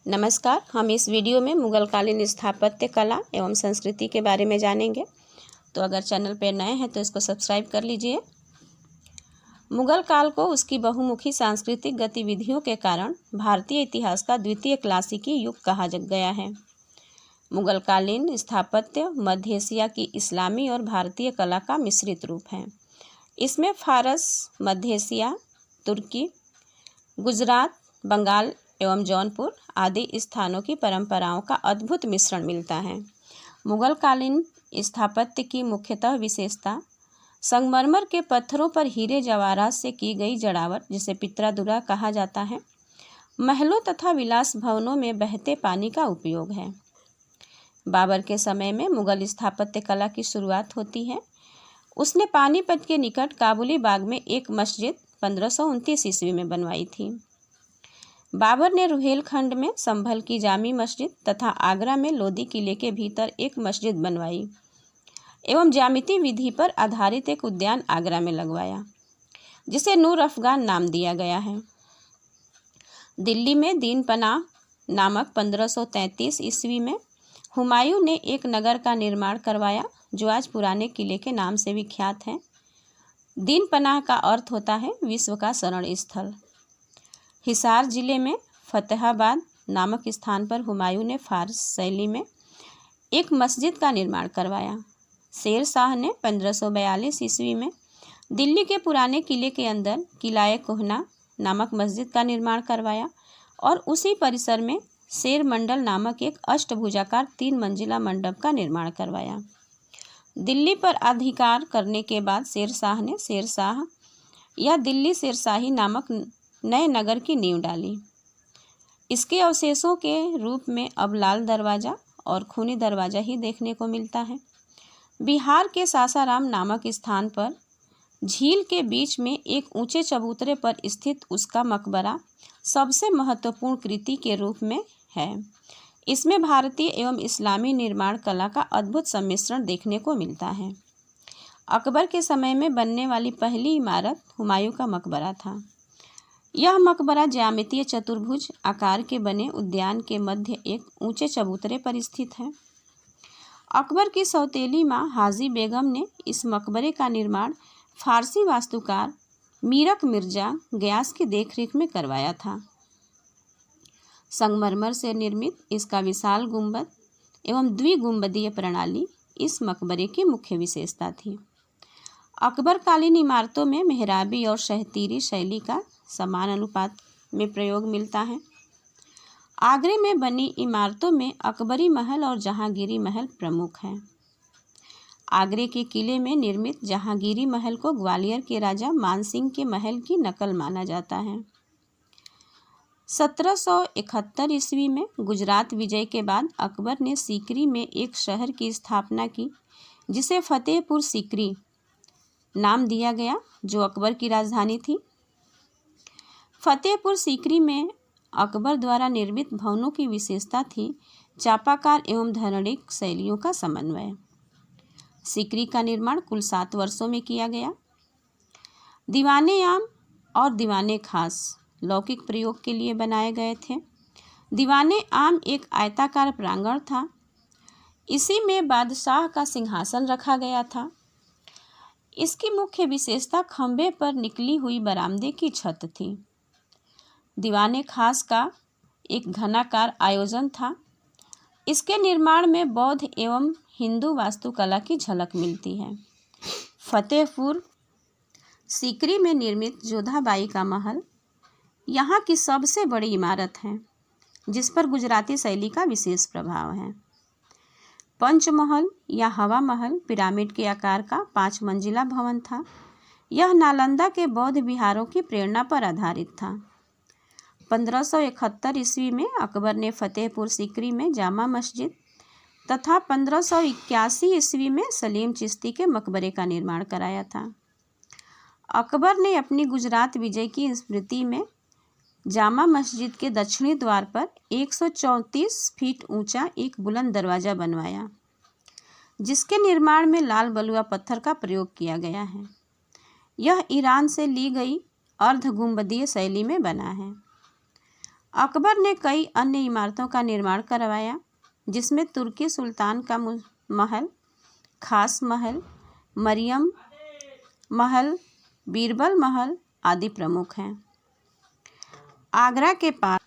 नमस्कार। हम इस वीडियो में मुगल कालीन स्थापत्य कला एवं संस्कृति के बारे में जानेंगे। तो अगर चैनल पर नए हैं तो इसको सब्सक्राइब कर लीजिए। मुगल काल को उसकी बहुमुखी सांस्कृतिक गतिविधियों के कारण भारतीय इतिहास का द्वितीय क्लासिकी युग कहा गया है। मुगल कालीन स्थापत्य मध्य एशिया की इस्लामी और भारतीय कला का मिश्रित रूप है। इसमें फारस, मध्य एशिया, तुर्की, गुजरात, बंगाल एवं जौनपुर आदि स्थानों की परंपराओं का अद्भुत मिश्रण मिलता है। मुगल कालीन स्थापत्य की मुख्यतः विशेषता संगमरमर के पत्थरों पर हीरे जवाहरात से की गई जड़ावट, जिसे पित्रादुरा कहा जाता है, महलों तथा विलास भवनों में बहते पानी का उपयोग है। बाबर के समय में मुगल स्थापत्य कला की शुरुआत होती है। उसने पानीपत के निकट काबुली बाग में एक मस्जिद 1529 ईस्वी में बनवाई थी। बाबर ने रुहेलखंड में संभल की जामी मस्जिद तथा आगरा में लोदी किले के भीतर एक मस्जिद बनवाई एवं ज्यामिति विधि पर आधारित एक उद्यान आगरा में लगवाया, जिसे नूर अफगान नाम दिया गया है। दिल्ली में दीन पनाह नामक 1533 ईस्वी में हुमायूं ने एक नगर का निर्माण करवाया, जो आज पुराने किले के नाम से विख्यात है। दीन पनाह का अर्थ होता है विश्व का शरण स्थल। हिसार जिले में फतेहाबाद नामक स्थान पर हुमायूं ने फारस शैली में एक मस्जिद का निर्माण करवाया। शेर शाह ने 1542 ईस्वी में दिल्ली के पुराने किले के अंदर किलाए कोहना नामक मस्जिद का निर्माण करवाया और उसी परिसर में शेर मंडल नामक एक अष्टभुजाकार 3 मंजिला मंडप का निर्माण करवाया। दिल्ली पर अधिकार करने के बाद शेर शाह ने शेरशाह या दिल्ली शेरशाही नामक नए नगर की नींव डाली। इसके अवशेषों के रूप में अब लाल दरवाज़ा और खूनी दरवाज़ा ही देखने को मिलता है। बिहार के सासाराम नामक स्थान पर झील के बीच में एक ऊंचे चबूतरे पर स्थित उसका मकबरा सबसे महत्वपूर्ण कृति के रूप में है। इसमें भारतीय एवं इस्लामी निर्माण कला का अद्भुत सम्मिश्रण देखने को मिलता है। अकबर के समय में बनने वाली पहली इमारत हुमायूं का मकबरा था। यह मकबरा ज्यामितीय चतुर्भुज आकार के बने उद्यान के मध्य एक ऊंचे चबूतरे पर स्थित है। अकबर की सौतेली माँ हाजी बेगम ने इस मकबरे का निर्माण फारसी वास्तुकार मीरक मिर्जा गयास की देखरेख में करवाया था। संगमरमर से निर्मित इसका विशाल गुंबद एवं द्विगुंबदीय प्रणाली इस मकबरे की मुख्य विशेषता थी। अकबरकालीन इमारतों में मेहराबी और शहतीरी शैली का समान अनुपात में प्रयोग मिलता है। आगरे में बनी इमारतों में अकबरी महल और जहांगीरी महल प्रमुख हैं। आगरे के किले में निर्मित जहांगीरी महल को ग्वालियर के राजा मानसिंह के महल की नकल माना जाता है। 1771 ईस्वी में गुजरात विजय के बाद अकबर ने सीकरी में एक शहर की स्थापना की, जिसे फतेहपुर सीकरी नाम दिया गया, जो अकबर की राजधानी थी। फतेहपुर सीकरी में अकबर द्वारा निर्मित भवनों की विशेषता थी चापाकार एवं धरणिक शैलियों का समन्वय। सीकरी का निर्माण कुल 7 वर्षों में किया गया। दीवाने आम और दीवाने खास लौकिक प्रयोग के लिए बनाए गए थे। दीवाने आम एक आयताकार प्रांगण था। इसी में बादशाह का सिंहासन रखा गया था। इसकी मुख्य विशेषता खंभे पर निकली हुई बरामदे की छत थी। दीवाने खास का एक घनाकार आयोजन था। इसके निर्माण में बौद्ध एवं हिंदू वास्तुकला की झलक मिलती है। फतेहपुर सीकरी में निर्मित जोधाबाई का महल यहाँ की सबसे बड़ी इमारत है, जिस पर गुजराती शैली का विशेष प्रभाव है। पंचमहल या हवा महल पिरामिड के आकार का 5 मंजिला भवन था। यह नालंदा के बौद्ध विहारों की प्रेरणा पर आधारित था। 1571 ईस्वी में अकबर ने फतेहपुर सीकरी में जामा मस्जिद तथा 1581 ईस्वी में सलीम चिश्ती के मकबरे का निर्माण कराया था। अकबर ने अपनी गुजरात विजय की स्मृति में जामा मस्जिद के दक्षिणी द्वार पर 134 फीट ऊंचा एक बुलंद दरवाज़ा बनवाया, जिसके निर्माण में लाल बलुआ पत्थर का प्रयोग किया गया है। यह ईरान से ली गई अर्ध गुंबदीय शैली में बना है। अकबर ने कई अन्य इमारतों का निर्माण करवाया, जिसमें तुर्की सुल्तान का महल, खास महल, मरियम महल, बीरबल महल आदि प्रमुख हैं। आगरा के पास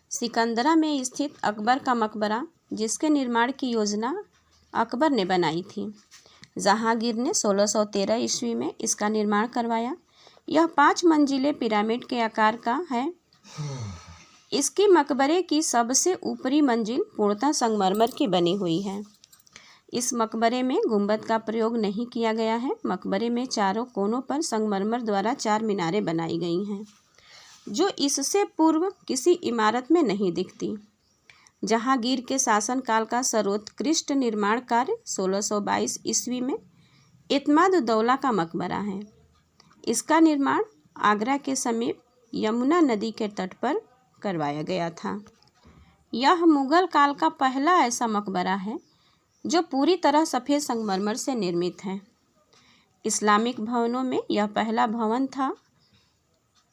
सिकंदरा में स्थित अकबर का मकबरा, जिसके निर्माण की योजना अकबर ने बनाई थी, जहांगीर ने 1613 ईस्वी में इसका निर्माण करवाया। यह 5 मंजिले पिरामिड के आकार का है। इसकी मकबरे की सबसे ऊपरी मंजिल पूर्णतः संगमरमर की बनी हुई है। इस मकबरे में गुंबद का प्रयोग नहीं किया गया है। मकबरे में चारों कोनों पर संगमरमर द्वारा 4 मीनारें बनाई गई हैं, जो इससे पूर्व किसी इमारत में नहीं दिखती। जहांगीर के शासनकाल का सर्वोत्कृष्ट निर्माण कार्य 1622 ईस्वी में इत्माद-उद-दौला का मकबरा है। इसका निर्माण आगरा के समीप यमुना नदी के तट पर करवाया गया था। यह मुगल काल का पहला ऐसा मकबरा है जो पूरी तरह सफ़ेद संगमरमर से निर्मित है। इस्लामिक भवनों में यह पहला भवन था,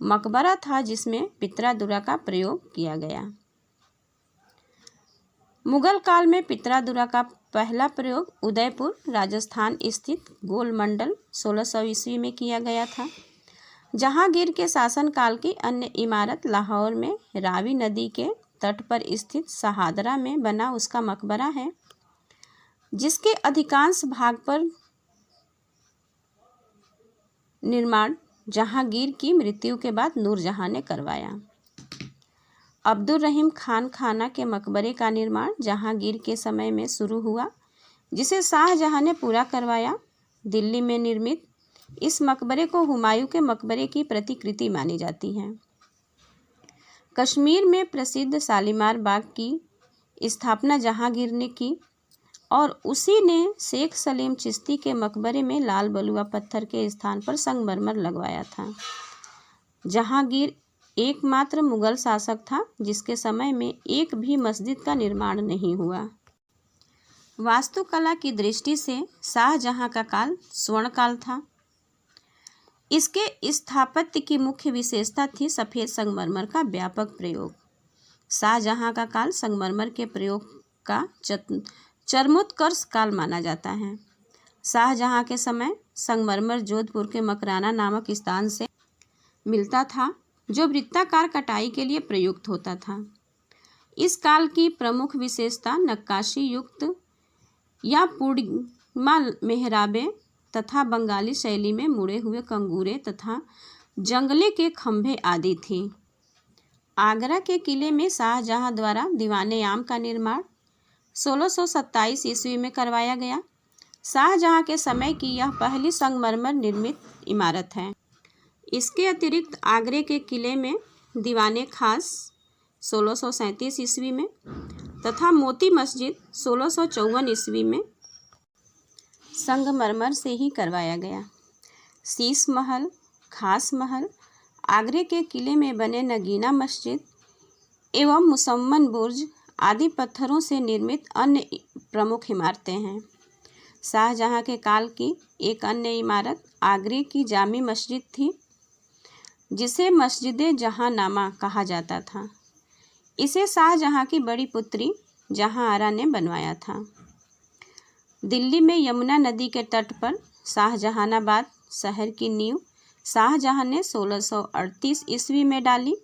मकबरा था जिसमें पित्रा-दुरा का प्रयोग किया गया। मुगल काल में पित्रा-दुरा का पहला प्रयोग उदयपुर राजस्थान स्थित गोलमंडल 1600 ईस्वी में किया गया था। जहांगीर के शासनकाल की अन्य इमारत लाहौर में रावी नदी के तट पर स्थित शहादरा में बना उसका मकबरा है, जिसके अधिकांश भाग पर निर्माण जहांगीर की मृत्यु के बाद नूरजहां ने करवाया। अब्दुल रहीम खान खाना के मकबरे का निर्माण जहांगीर के समय में शुरू हुआ, जिसे शाहजहां ने पूरा करवाया। दिल्ली में निर्मित इस मकबरे को हुमायूं के मकबरे की प्रतिकृति मानी जाती है। कश्मीर में प्रसिद्ध शालीमार बाग की स्थापना जहांगीर ने की और उसी ने शेख सलीम चिश्ती के मकबरे में लाल बलुआ पत्थर के स्थान पर संगमरमर लगवाया था। जहांगीर एकमात्र मुगल शासक था जिसके समय में एक भी मस्जिद का निर्माण नहीं हुआ। वास्तुकला की दृष्टि से शाहजहां का काल स्वर्ण काल था। इसके स्थापत्य की मुख्य विशेषता थी सफ़ेद संगमरमर का व्यापक प्रयोग। शाहजहां का काल संगमरमर के प्रयोग का चरमोत्कर्ष काल माना जाता है। शाहजहां के समय संगमरमर जोधपुर के मकराना नामक स्थान से मिलता था, जो वृत्ताकार कटाई के लिए प्रयुक्त होता था। इस काल की प्रमुख विशेषता नक्काशी युक्त या पूर्णिमा मेहराबें तथा बंगाली शैली में मुड़े हुए कंगूरे तथा जंगले के खंभे आदि थी। आगरा के किले में शाहजहां द्वारा दीवान-ए-आम का निर्माण 1627 ईस्वी में करवाया गया। शाहजहां के समय की यह पहली संगमरमर निर्मित इमारत है। इसके अतिरिक्त आगरे के किले में दीवान-ए-खास 1637 ईस्वी में तथा मोती मस्जिद 1654 ईस्वी में संगमरमर से ही करवाया गया। शीश महल, खास महल, आगरे के किले में बने नगीना मस्जिद एवं मुसम्मन बुर्ज आदि पत्थरों से निर्मित अन्य प्रमुख इमारतें हैं। शाहजहां के काल की एक अन्य इमारत आगरे की जामी मस्जिद थी, जिसे मस्जिद जहांनामा कहा जाता था। इसे शाहजहां की बड़ी पुत्री जहां आरा ने बनवाया था। दिल्ली में यमुना नदी के तट पर शाहजहानाबाद शहर की नींव शाहजहां ने 1638 ईस्वी में डाली।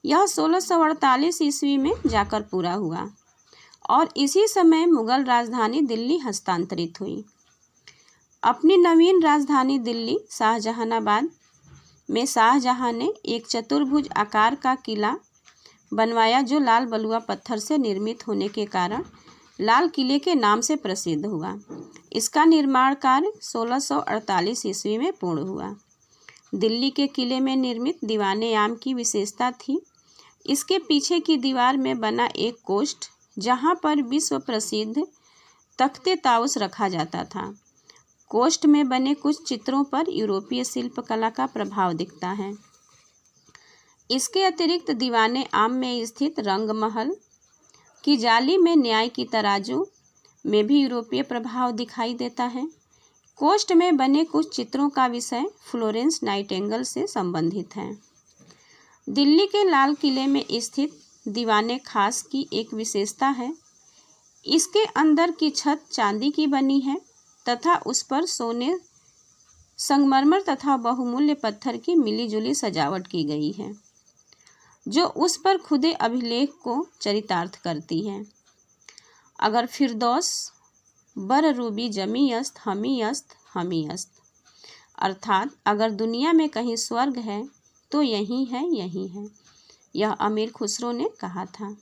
यह 1648 ईस्वी में जाकर पूरा हुआ और इसी समय मुगल राजधानी दिल्ली हस्तांतरित हुई। अपनी नवीन राजधानी दिल्ली शाहजहानाबाद में शाहजहां ने एक चतुर्भुज आकार का किला बनवाया, जो लाल बलुआ पत्थर से निर्मित होने के कारण लाल किले के नाम से प्रसिद्ध हुआ। इसका निर्माण कार्य 1648 ईस्वी में पूर्ण हुआ। दिल्ली के किले में निर्मित दीवान-ए-आम की विशेषता थी इसके पीछे की दीवार में बना एक कोष्ठ, जहां पर विश्व प्रसिद्ध तख्ते ताउस रखा जाता था। कोष्ठ में बने कुछ चित्रों पर यूरोपीय शिल्पकला का प्रभाव दिखता है। इसके अतिरिक्त दीवान-ए-आम में स्थित रंगमहल की जाली में न्याय की तराजू में भी यूरोपीय प्रभाव दिखाई देता है। कोष्ठ में बने कुछ चित्रों का विषय फ्लोरेंस नाइटिंगेल से संबंधित है। दिल्ली के लाल किले में स्थित दीवाने खास की एक विशेषता है, इसके अंदर की छत चांदी की बनी है तथा उस पर सोने, संगमरमर तथा बहुमूल्य पत्थर की मिलीजुली सजावट की गई है, जो उस पर खुदे अभिलेख को चरितार्थ करती है। अगर फिरदौस बर रूबी जमी अस्त हमी अस्त हमी अस्त, अर्थात अगर दुनिया में कहीं स्वर्ग है तो यही है, यही है, यह अमीर खुसरो ने कहा था।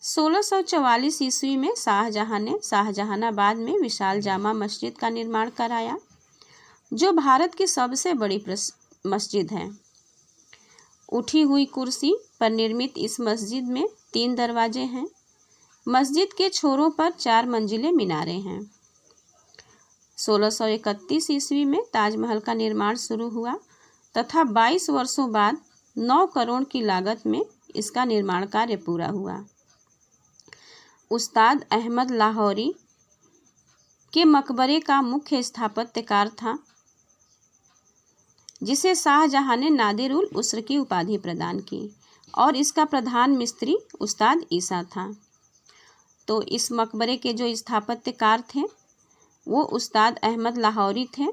1644 ईस्वी में शाहजहां ने शाहजहानाबाद में विशाल जामा मस्जिद का निर्माण कराया, जो भारत की सबसे बड़ी मस्जिद है। उठी हुई कुर्सी पर निर्मित इस मस्जिद में 3 दरवाजे हैं। मस्जिद के छोरों पर 4 मंजिले मीनारें हैं। 1631 ईस्वी में ताजमहल का निर्माण शुरू हुआ तथा 22 वर्षों बाद 9 करोड़ की लागत में इसका निर्माण कार्य पूरा हुआ। उस्ताद अहमद लाहौरी के मकबरे का मुख्य स्थापत्यकार था, जिसे शाहजहां ने नादिर उल उस्र की उपाधि प्रदान की, और इसका प्रधान मिस्त्री उस्ताद ईसा था। तो इस मकबरे के जो स्थापत्यकार थे वो उस्ताद अहमद लाहौरी थे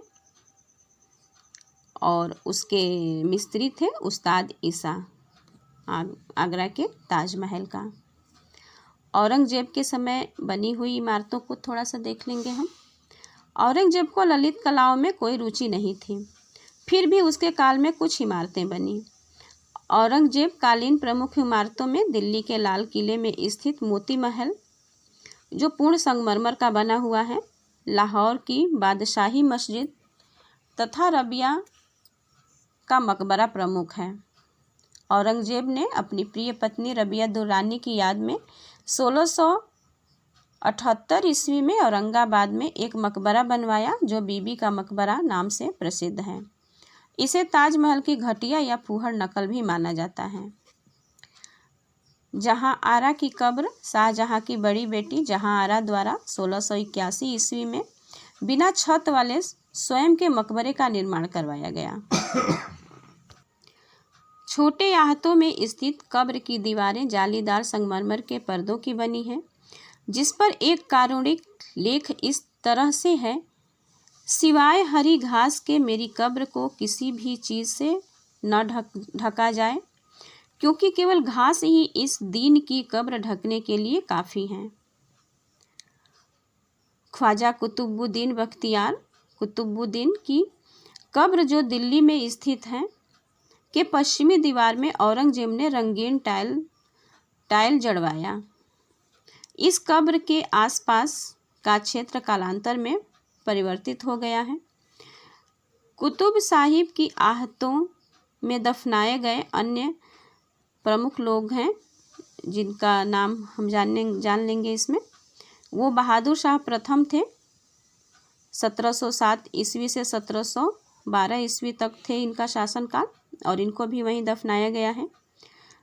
और उसके मिस्त्री थे उस्ताद ईसा, आगरा के ताजमहल का। औरंगजेब के समय बनी हुई इमारतों को थोड़ा सा देख लेंगे हम। औरंगजेब को ललित कलाओं में कोई रुचि नहीं थी, फिर भी उसके काल में कुछ इमारतें बनी। औरंगजेब कालीन प्रमुख इमारतों में दिल्ली के लाल किले में स्थित मोती महल, जो पूर्ण संगमरमर का बना हुआ है, लाहौर की बादशाही मस्जिद तथा रबिया का मकबरा प्रमुख है। औरंगजेब ने अपनी प्रिय पत्नी रबिया दुर्रानी की याद में 1678 ईस्वी में औरंगाबाद में एक मकबरा बनवाया, जो बीबी का मकबरा नाम से प्रसिद्ध है। इसे ताजमहल की घटिया या फूहड़ नकल भी माना जाता है। जहां आरा की कब्र शाहजहां की बड़ी बेटी जहां आरा द्वारा 1681 ईस्वी में बिना छत वाले स्वयं के मकबरे का निर्माण करवाया गया। छोटे आहतों में स्थित कब्र की दीवारें जालीदार संगमरमर के पर्दों की बनी हैं, जिस पर एक कारुणिक लेख इस तरह से है: सिवाय हरी घास के मेरी कब्र को किसी भी चीज़ से न ढका जाए, क्योंकि केवल घास ही इस दीन की कब्र ढकने के लिए काफ़ी है। ख्वाजा कुतुबुद्दीन बख्तियार कुतुबुद्दीन की कब्र, जो दिल्ली में स्थित है, के पश्चिमी दीवार में औरंगजेब ने रंगीन टाइल जड़वाया। इस कब्र के आसपास का क्षेत्र कालांतर में परिवर्तित हो गया है। कुतुब साहिब की आहतों में दफनाए गए अन्य प्रमुख लोग हैं, जिनका नाम हम जान लेंगे इसमें। वो बहादुर शाह प्रथम थे, 1707 ईस्वी से 1712 ईस्वी तक थे इनका शासनकाल, और इनको भी वहीं दफनाया गया है।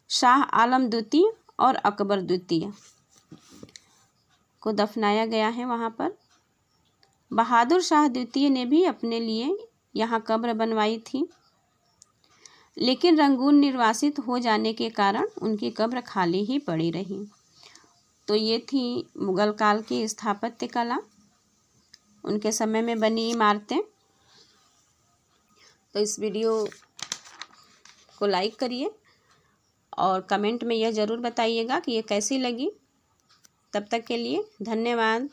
शाह आलम द्वितीय और अकबर द्वितीय को दफनाया गया है वहाँ पर। बहादुर शाह द्वितीय ने भी अपने लिए यहाँ कब्र बनवाई थी, लेकिन रंगून निर्वासित हो जाने के कारण उनकी कब्र खाली ही पड़ी रही। तो ये थी मुग़ल काल की स्थापत्य कला, उनके समय में बनी इमारतें। तो इस वीडियो को लाइक करिए और कमेंट में यह ज़रूर बताइएगा कि ये कैसी लगी। तब तक के लिए धन्यवाद।